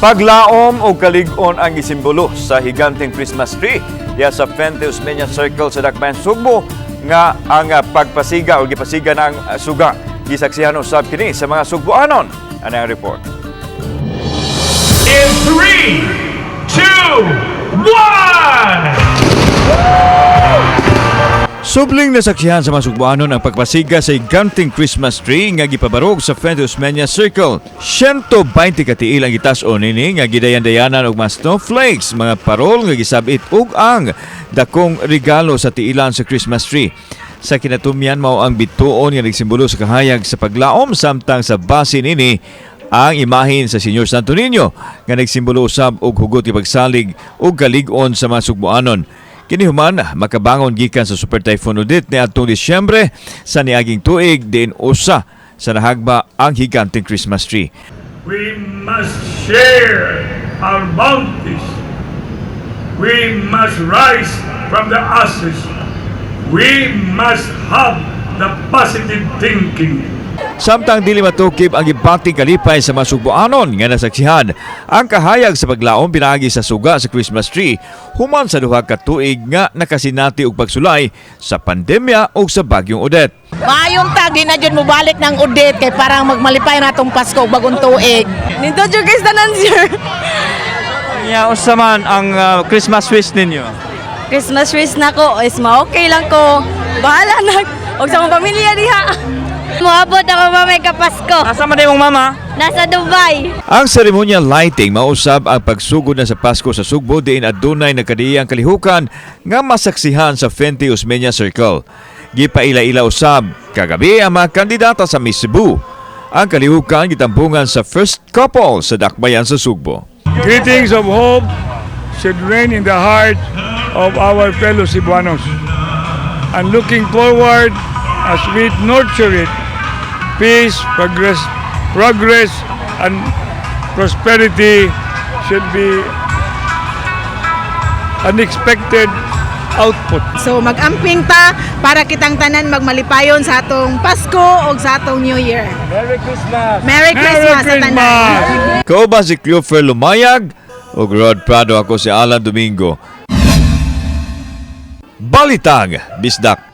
Paglaom o kalig-on ang isimbolo sa higanteng Christmas tree diya sa Fuente Osmeña Circle sa Dakbayan, Sugbo nga ang pagpasiga o gipasiga ng suga gisaksihan usab kini sa mga Sugboanon. Ano ang report? In 3, 2, 1! Subling nasaksihan sa mga Sugboanon ang pagpasiga sa higanteng Christmas tree nga gipabarog sa Fuente Osmeña Circle. 120 katiil ang gitas-on nini nga gidayan-dayanan og mga snowflakes, mga parol nga gisabit ug ang dakong regalo sa tiilan sa Christmas tree. Sa kinatumyan mao ang bituon nga nagsimbolo sa kahayag sa paglaom samtang sa base nini ang imahin sa Senyor Santo Niño nga nagsimbolo usab og hugot ipagsalig ug kalig-on sa mga Sugboanon. Kini human makabangon gikan sa Super Typhoon Odette niadtong Disyembre sa niaging tuig din usa sa nahagba ang higanteng Christmas tree. We must share our bounties. We must rise from the ashes. We must have the positive thinking. Samtang dili matukib ang gibating kalipay sa mga Sugboanon nga nasaksihan ang kahayag sa paglaom pinaagi sa suga sa Christmas tree human sa duha ka tuig nga nakasinati og pagsulay sa pandemya o sa bagyong Odette. Maayong tagi na dyan mo balik ng Odette kay parang magmalipay na itong Pasko bagong tuig. Nito dyan guys tanan sir. Ya, usaman ang Christmas wish ninyo. Christmas wish na ko is ma-okay lang ko. Bahala na. Huwag sa mga pamilya diha. Moabot ako ba may kapasko. Asa man imong mama? Nasa Dubai. Ang ceremonial lighting mausab ang pagsugod na sa Pasko sa Sugbo diin adunay nagkadiyang kalihukan nga masaksihan sa Fuente Osmeña Circle. Gipaila-ila usab kagabi ang mga kandidata sa Miss Cebu. Ang kalihukan gitampungan sa first couple sa Dakbayan sa Sugbo. Greetings of hope should reign in the heart of our fellow Cebuanos. And looking forward as we nurture it, peace, progress, and prosperity should be unexpected output. So mag-amping ta para kitang tanan magmalipayon sa atong Pasko o sa atong New Year. Merry Christmas! Merry Christmas sa tanan. Kauban si Cleofer Lumayag o Rod Prado, ako si Alan Domingo. Balitang Bisdak.